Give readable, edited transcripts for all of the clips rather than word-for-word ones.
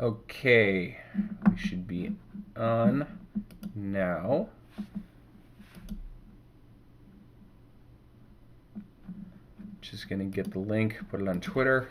Okay, we should be on now. Just gonna get the link, put it on Twitter.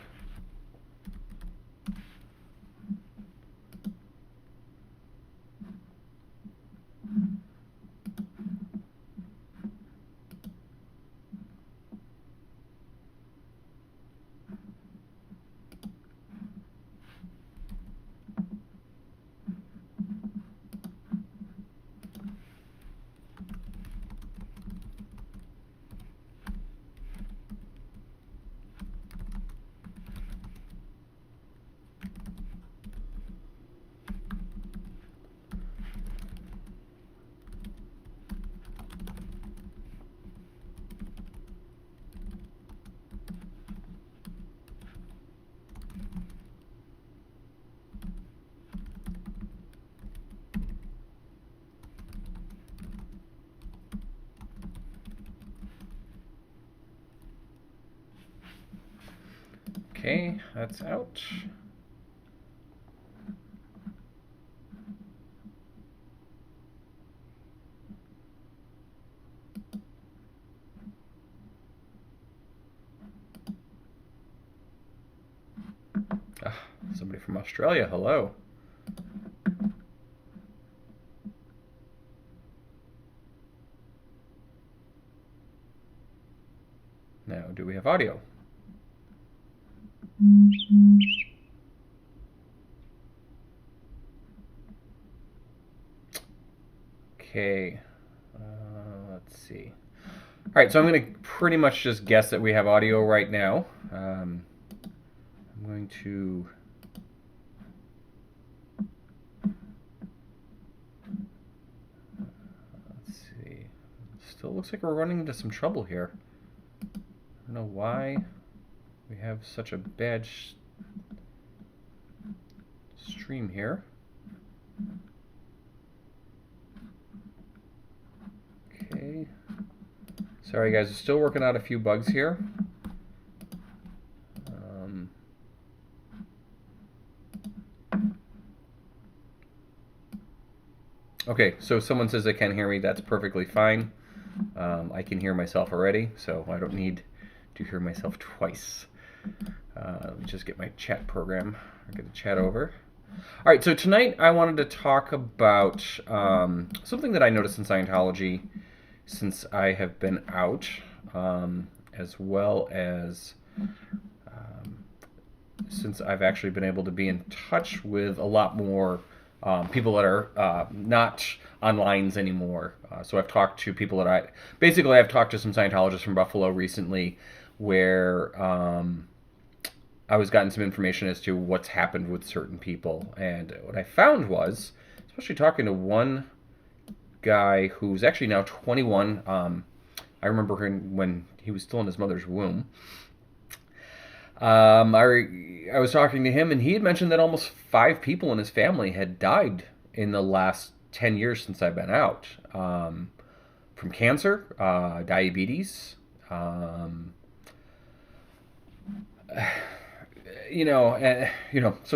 Okay, that's out. Somebody from Australia, hello. Now, do we have audio? Okay, let's see. All right, so I'm going to pretty much just guess that we have audio right now. I'm going to... Let's see. Still looks like we're running into some trouble here. I don't know why we have such a bad stream here. Okay. Sorry guys, we're still working out a few bugs here. Okay, so someone says they can't hear me. That's perfectly fine. I can hear myself already, so I don't need to hear myself twice. Let me just get my chat program. I'm going to chat over. All right, so tonight I wanted to talk about something that I noticed in Scientology since I have been out, as well as since I've actually been able to be in touch with a lot more people that are not on lines anymore. So I've talked to people that I've talked to some Scientologists from Buffalo recently where I was gotten some information as to what's happened with certain people. And what I found was, especially talking to one guy who's actually now 21, I remember him when he was still in his mother's womb. I was talking to him, and he had mentioned that almost 5 people in his family had died in the last 10 years since I've been out, from cancer, diabetes, So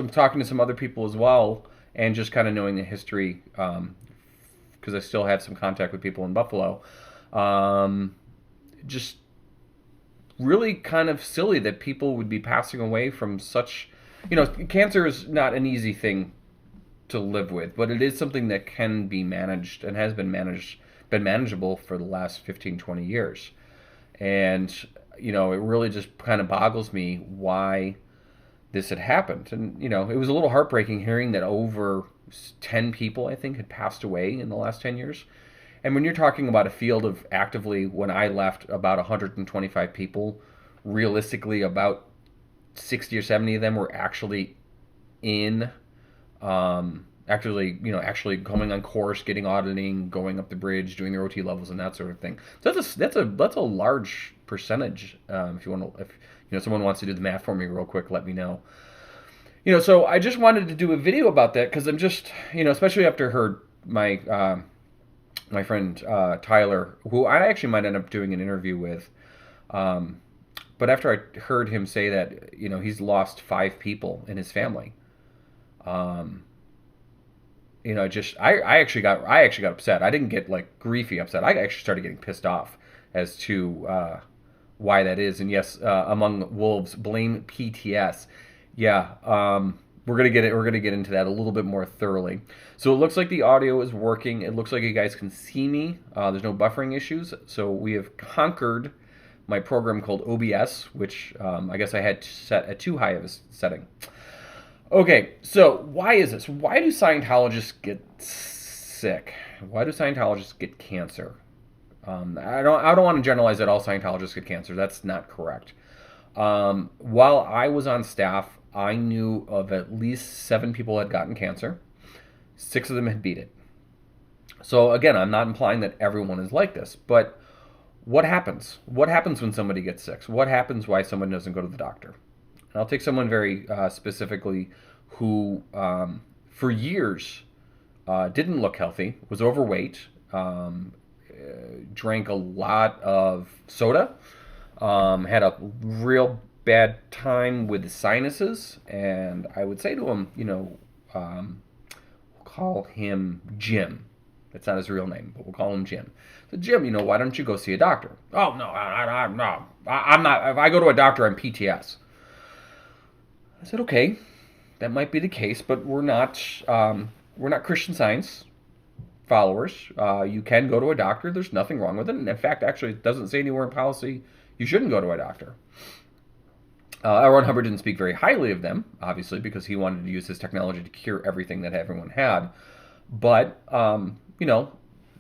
I'm talking to some other people as well, and just kind of knowing the history, because I still have some contact with people in Buffalo. Just really kind of silly that people would be passing away from such, cancer is not an easy thing to live with, but it is something that can be managed and has been manageable for the last 15, 20 years. And, it really just kind of boggles me why this had happened. And, it was a little heartbreaking hearing that over 10 people, I think, had passed away in the last 10 years. And when you're talking about a field of actively, when I left, about 125 people, realistically about 60 or 70 of them were actually in, actually going on course, getting auditing, going up the bridge, doing their OT levels and that sort of thing. So that's a large percentage. If you want to, if someone wants to do the math for me real quick, let me know. So I just wanted to do a video about that because I'm just, especially after heard my friend Tyler, who I actually might end up doing an interview with. But after I heard him say that, he's lost 5 people in his family. Um, I actually got upset. I didn't get like griefy upset. I actually started getting pissed off as to why that is. And yes, among wolves, blame PTS. Yeah, we're gonna get it. We're gonna get into that a little bit more thoroughly. So it looks like the audio is working. It looks like you guys can see me. There's no buffering issues. So we have conquered my program called OBS, which I guess I had set at too high of a setting. Okay, so why is this? Why do Scientologists get sick? Why do Scientologists get cancer? I don't want to generalize that all Scientologists get cancer. That's not correct. While I was on staff, I knew of at least 7 people who had gotten cancer. 6 of them had beat it. So again, I'm not implying that everyone is like this, but what happens? What happens when somebody gets sick? What happens why someone doesn't go to the doctor? And I'll take someone very specifically who, for years, didn't look healthy, was overweight, drank a lot of soda, had a real bad time with the sinuses, and I would say to him, we'll call him Jim. That's not his real name, but we'll call him Jim. So Jim, why don't you go see a doctor? Oh no, no, I'm not. If I go to a doctor, I'm PTS. I said, okay, that might be the case, but we're not Christian Science followers. You can go to a doctor. There's nothing wrong with it. And in fact, actually, it doesn't say anywhere in policy you shouldn't go to a doctor. L. Ron Hubbard didn't speak very highly of them, obviously, because he wanted to use his technology to cure everything that everyone had. But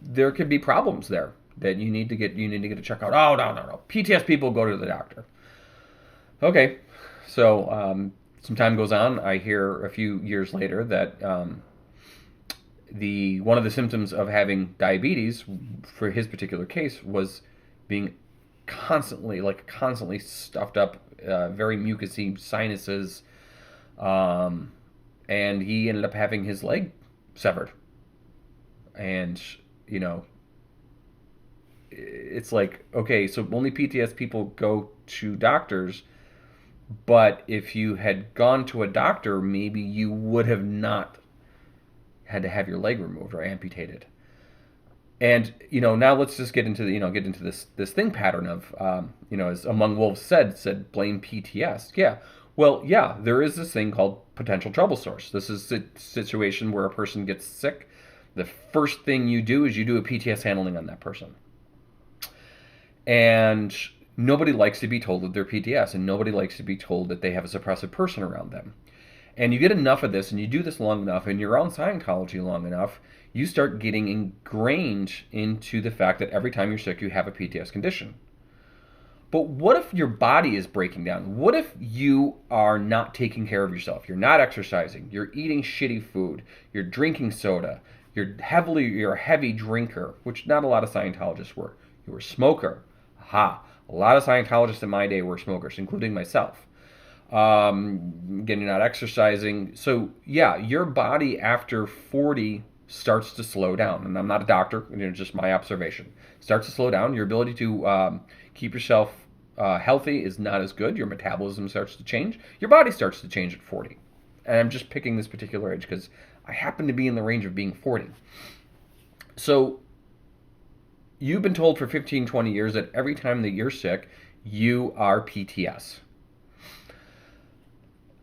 there could be problems there that you need to get a checkout. Oh no. PTS people go to the doctor. Okay, so some time goes on. I hear a few years later that one of the symptoms of having diabetes for his particular case was being constantly stuffed up, very mucousy sinuses, and he ended up having his leg severed. And it's like, okay, so only PTS people go to doctors, but if you had gone to a doctor, maybe you would have not had to have your leg removed or amputated. And now let's just get into this thing pattern of as Among Wolves said blame PTS. Yeah, well, yeah, there is this thing called potential trouble source. This is a situation where a person gets sick. The first thing you do is you do a PTS handling on that person. And nobody likes to be told that they're PTS, and nobody likes to be told that they have a suppressive person around them. And you get enough of this, and you do this long enough, and you're on Scientology long enough, you start getting ingrained into the fact that every time you're sick, you have a PTS condition. But what if your body is breaking down? What if you are not taking care of yourself? You're not exercising. You're eating shitty food. You're drinking soda. You're a heavy drinker, which not a lot of Scientologists were. You were a smoker. Aha. A lot of Scientologists in my day were smokers, including myself. Again, you're not exercising. So, yeah, your body after 40 starts to slow down. And I'm not a doctor, just my observation. Starts to slow down. Your ability to keep yourself healthy is not as good. Your metabolism starts to change. Your body starts to change at 40. And I'm just picking this particular age because I happen to be in the range of being 40. So you've been told for 15, 20 years that every time that you're sick, you are PTS.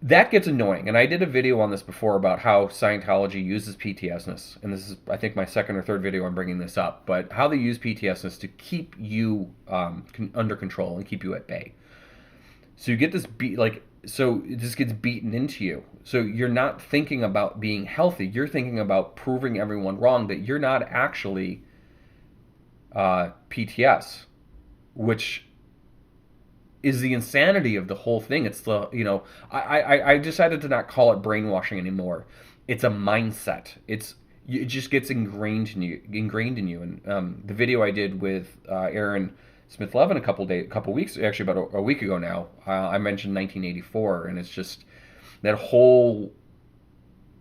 That gets annoying, and I did a video on this before about how Scientology uses PTSness, and this is, I think, my second or third video I'm bringing this up, but how they use PTSness to keep you under control and keep you at bay. So you get this so this gets beaten into you. So you're not thinking about being healthy, you're thinking about proving everyone wrong that you're not actually PTS, which is the insanity of the whole thing. It's the, I decided to not call it brainwashing anymore. It's a mindset. It just gets ingrained in you. And the video I did with Aaron Smith-Levin a couple weeks, actually about a week ago now, I mentioned 1984, and it's just that whole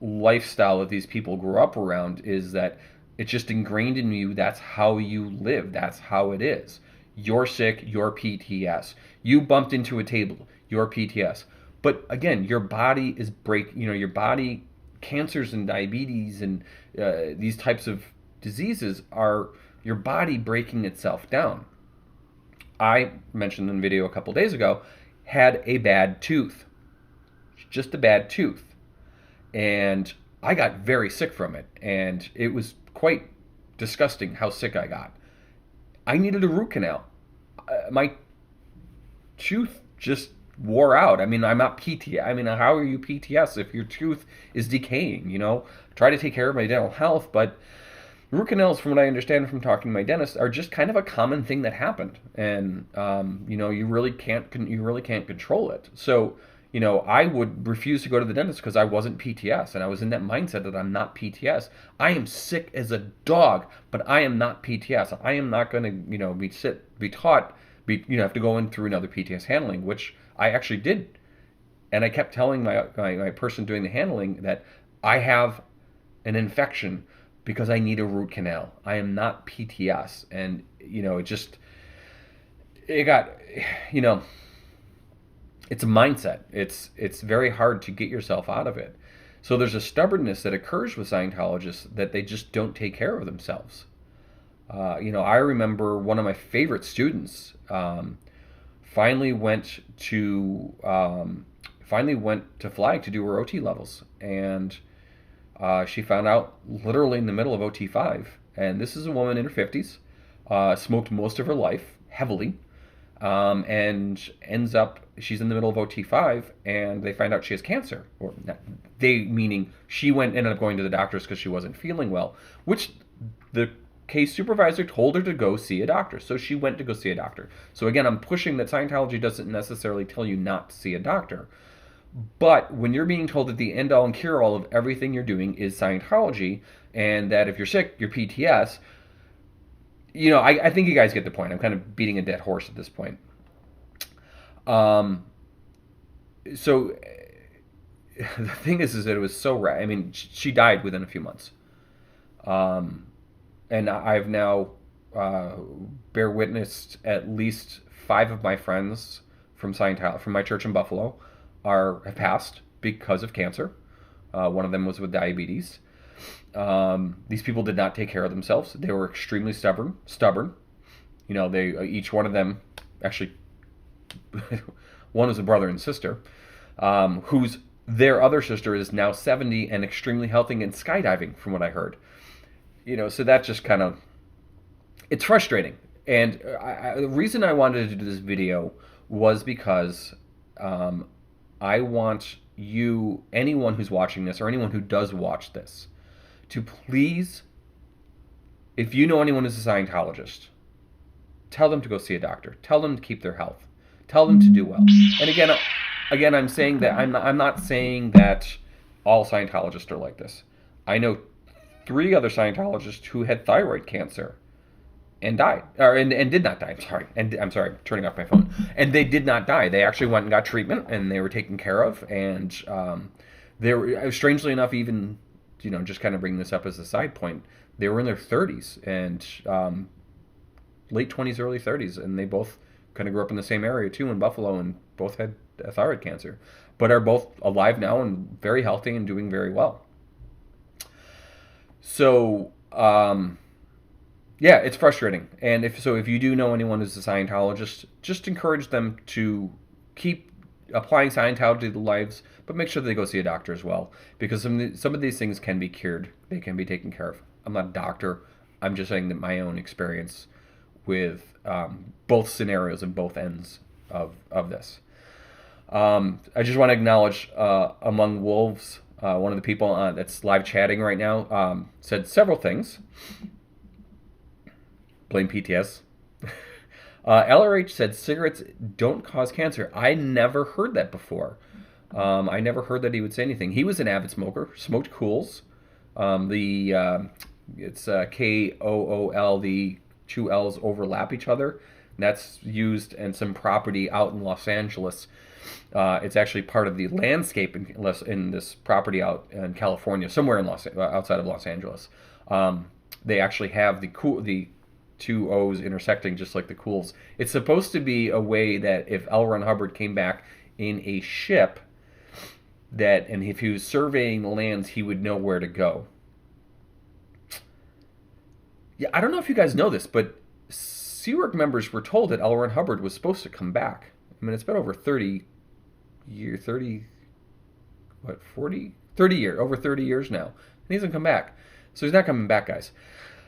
lifestyle that these people grew up around is that it's just ingrained in you. That's how you live. That's how it is. You're sick, you're PTS. You bumped into a table, you're PTS. But again, your body is your body cancers and diabetes and these types of diseases are your body breaking itself down. I mentioned in a video a couple days ago, had a bad tooth, just a bad tooth. And I got very sick from it. And it was quite disgusting how sick I got. I needed a root canal. My tooth just wore out. I mean, I'm not PTS. I mean, how are you PTS if your tooth is decaying? Try to take care of my dental health, but root canals, from what I understand from talking to my dentist, are just kind of a common thing that happened, and you really can't control it. So, I would refuse to go to the dentist because I wasn't PTS, and I was in that mindset that I'm not PTS. I am sick as a dog, but I am not PTS. I am not going to, have to go in through another PTS handling, which I actually did, and I kept telling my person doing the handling that I have an infection because I need a root canal. I am not PTS. And, it's a mindset. It's very hard to get yourself out of it. So there's a stubbornness that occurs with Scientologists that they just don't take care of themselves. I remember one of my favorite students finally went to Flag to do her OT levels, and she found out literally in the middle of OT5. And this is a woman in her 50s, smoked most of her life, heavily, and ends up, she's in the middle of OT5, and they find out she has cancer. Or not, they, meaning she ended up going to the doctors because she wasn't feeling well, which the case supervisor told her to go see a doctor. So she went to go see a doctor. So again, I'm pushing that Scientology doesn't necessarily tell you not to see a doctor. But when you're being told that the end-all and cure-all of everything you're doing is Scientology, and that if you're sick, you're PTS, I think you guys get the point. I'm kind of beating a dead horse at this point. So the thing is that it was so rare. I mean, she died within a few months. And I've now bear witnessed at least 5 of my friends from Scientology, from my church in Buffalo, have passed because of cancer. One of them was with diabetes. These people did not take care of themselves. They were extremely stubborn. They each one of them, actually, one is a brother and sister, whose their other sister is now 70 and extremely healthy and skydiving, from what I heard. So that just kind of, it's frustrating. And the reason I wanted to do this video was because I want anyone who's watching this, or anyone who does watch this, to please, if you know anyone who's a Scientologist, tell them to go see a doctor. Tell them to keep their health. Tell them to do well. And again, I'm saying that I'm not saying that all Scientologists are like this. I know 3 other Scientologists who had thyroid cancer and died, and did not die. I'm sorry, turning off my phone. And they did not die. They actually went and got treatment, and they were taken care of. And they were, strangely enough, even just kind of bringing this up as a side point, they were in their 30s and late 20s, early 30s, and they both kind of grew up in the same area too, in Buffalo, and both had thyroid cancer, but are both alive now and very healthy and doing very well. So, yeah, it's frustrating. And if you do know anyone who's a Scientologist, just encourage them to keep applying Scientology to their lives, but make sure that they go see a doctor as well, because some of these things can be cured. They can be taken care of. I'm not a doctor. I'm just saying that my own experience with both scenarios and both ends of this. I just want to acknowledge Among Wolves, one of the people that's live chatting right now, said several things. Blame PTS. LRH said cigarettes don't cause cancer. I never heard that before. I never heard that he would say anything. He was an avid smoker, smoked Cools. It's KOOL, the 2 L's overlap each other. And that's used in some property out in Los Angeles. It's actually part of the landscape in this property out in California, somewhere in outside of Los Angeles. They actually have the 2 O's intersecting just like the Cools. It's supposed to be a way that if L. Ron Hubbard came back in a ship, that, and if he was surveying the lands, he would know where to go. Yeah, I don't know if you guys know this, but Sea Org members were told that L. Ron Hubbard was supposed to come back. I mean, it's been over 30 year, 30, what, 40? 30 years, over 30 years now. And he hasn't come back. So he's not coming back, guys.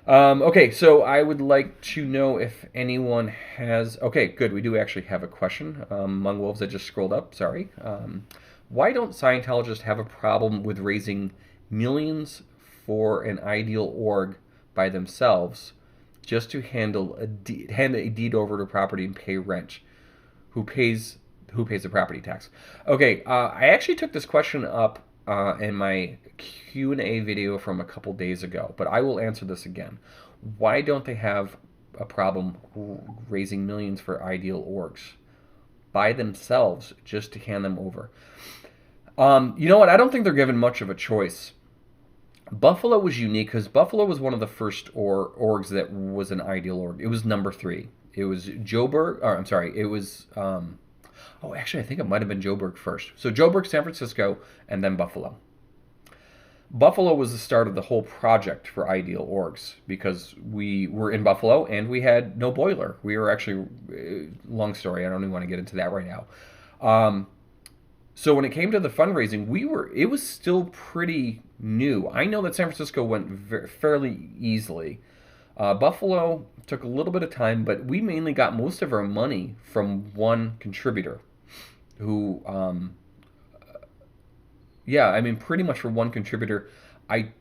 Okay, so I would like to know if anyone has... Okay, good. We do actually have a question. Among Wolves, I just scrolled up. Sorry. Why don't Scientologists have a problem with raising millions for an ideal org by themselves just to hand a deed over to property and pay rent? Who pays the property tax? Okay, I actually took this question up in my Q&A video from a couple days ago, but I will answer this again. Why don't they have a problem raising millions for ideal orgs by themselves just to hand them over? You know what? I don't think they're given much of a choice. Buffalo was unique because Buffalo was one of the first orgs that was an ideal org. It was number 3. It was Joburg, or I'm sorry, it was... actually, I think it might have been Joburg first. So Joburg, San Francisco, and then Buffalo. Buffalo was the start of the whole project for ideal orgs because we were in Buffalo and we had no boiler. We were actually, long story, I don't even want to get into that right now. So when it came to the fundraising, it was still pretty new. I know that San Francisco went fairly easily. Buffalo took a little bit of time, but we mainly got most of our money from one contributor who, pretty much for one contributor. I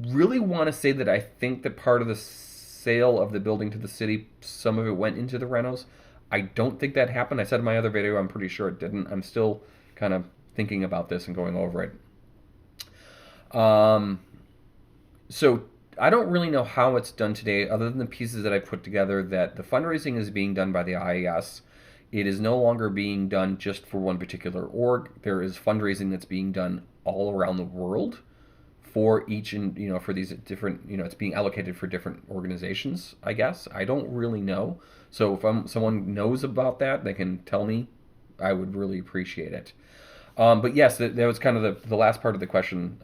really want to say that I think that part of the sale of the building to the city, some of it went into the renos. I don't think that happened. I said in my other video, I'm pretty sure it didn't. I'm still kind of thinking about this and going over it. So I don't really know how it's done today, other than the pieces that I put together, that the fundraising is being done by the IAS. It is no longer being done just for one particular org. There is fundraising that's being done all around the world for each, and for these different, it's being allocated for different organizations, I guess. I don't really know. So if someone knows about that, they can tell me. I would really appreciate it. But yes, that was kind of the last part of the question.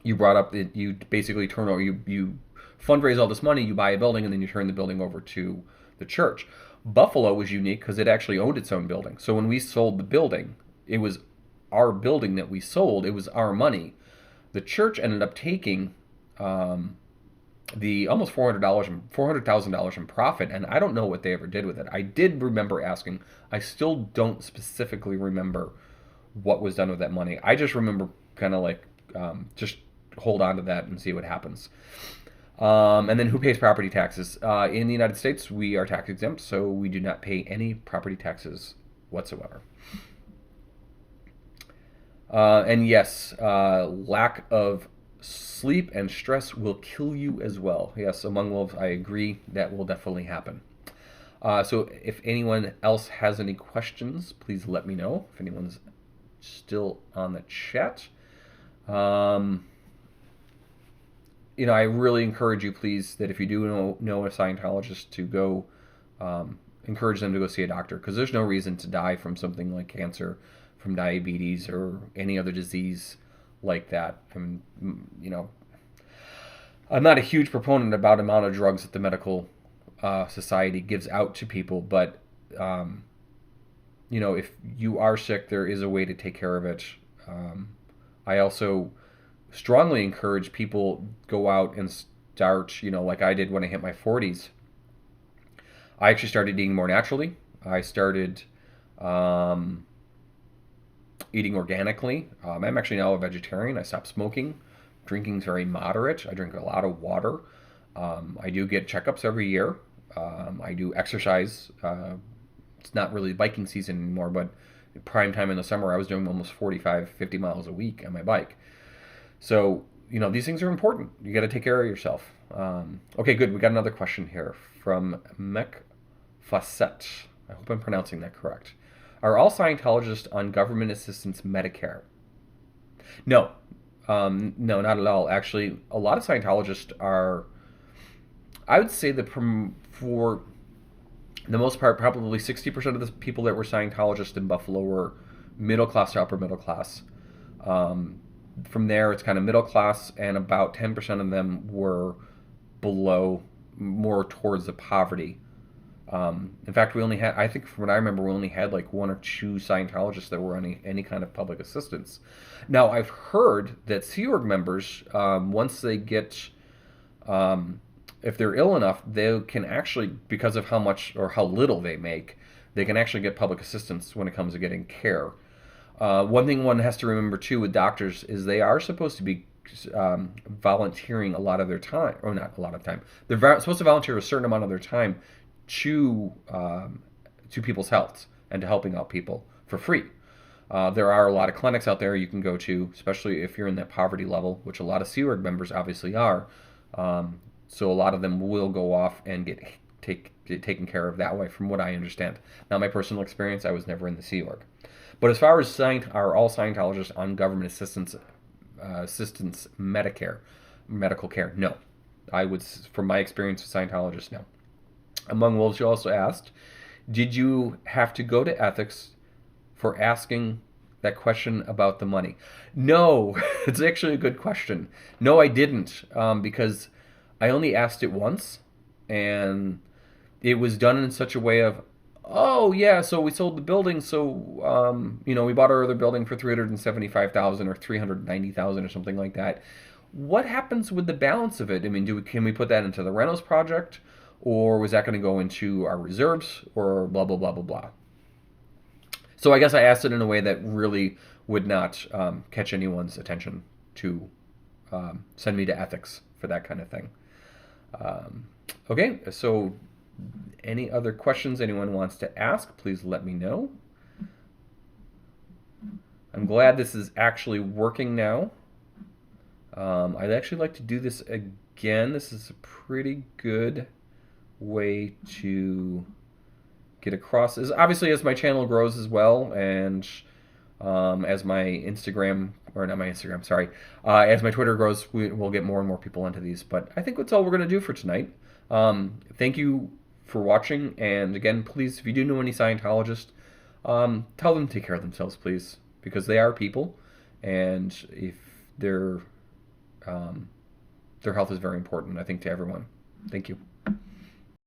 You brought up that you basically turn over, you fundraise all this money, you buy a building, and then you turn the building over to the church. Buffalo was unique because it actually owned its own building. So when we sold the building, it was our building that we sold. It was our money. The church ended up taking the almost $400,000 in profit, and I don't know what they ever did with it. I did remember asking. I still don't specifically remember what was done with that money. I just remember kind of like just hold on to that and see what happens. And then who pays property taxes? In the United States, we are tax exempt, so we do not pay any property taxes whatsoever. And yes, lack of sleep and stress will kill you as well. Yes, among wolves, I agree. That will definitely happen. So if anyone else has any questions, please let me know. If anyone's still on the chat. I really encourage you, please, that if you do know a Scientologist, to go encourage them to go see a doctor, because there's no reason to die from something like cancer, from diabetes, or any other disease like that. I'm not a huge proponent about the amount of drugs that the medical society gives out to people, but if you are sick, there is a way to take care of it. I also strongly encourage people go out and start, like I did when I hit my 40s. I actually started eating more naturally. I started eating organically. I'm actually now a vegetarian. I stopped smoking. Drinking is very moderate. I drink a lot of water. I do get checkups every year. I do exercise. It's not really biking season anymore, but prime time in the summer, I was doing almost 45, 50 miles a week on my bike. So, these things are important. You got to take care of yourself. Okay, good. We got another question here from Mech Facet. I hope I'm pronouncing that correct. Are all Scientologists on government assistance Medicare? No. No, not at all. Actually, a lot of Scientologists are, I would say that for the most part, probably 60% of the people that were Scientologists in Buffalo were middle class to upper middle class. Um, from there, it's kind of middle class, and about 10% of them were below, more towards the poverty. In fact, we only had, I think from what I remember, we only had like one or two Scientologists that were on any kind of public assistance. Now, I've heard that Sea Org members, once they get, if they're ill enough, they can actually, because of how much or how little they make, they can actually get public assistance when it comes to getting care. One thing one has to remember too with doctors is they are supposed to be volunteering a lot of their time, or not a lot of time. They're supposed to volunteer a certain amount of their time to people's health and to helping out people for free. There are a lot of clinics out there you can go to, especially if you're in that poverty level, which a lot of Sea Org members obviously are. So a lot of them will go off and get taken care of that way, from what I understand. Not my personal experience. I was never in the Sea Org. But as far as are all Scientologists on government assistance Medicare, medical care, no. I would, from my experience with Scientologists, no. Among Wolves, you also asked, did you have to go to ethics for asking that question about the money? No, it's actually a good question. No, I didn't, because I only asked it once, and it was done in such a way of, oh yeah, so we sold the building, so we bought our other building for $375,000 or $390,000 or something like that. What happens with the balance of it? I mean, can we put that into the rentals project, or was that going to go into our reserves, or blah blah blah blah blah? So I guess I asked it in a way that really would not catch anyone's attention to send me to ethics for that kind of thing. Okay, so any other questions anyone wants to ask, please let me know. I'm glad this is actually working now. I'd actually like to do this again. This is a pretty good way to get across. Obviously, as my channel grows as well, and as my Instagram, or not my Instagram, sorry, as my Twitter grows, we'll get more and more people into these. But I think that's all we're going to do for tonight. Thank you for watching, and again, please, if you do know any Scientologists, tell them to take care of themselves, please, because they are people, and if their health is very important, I think, to everyone. Thank you.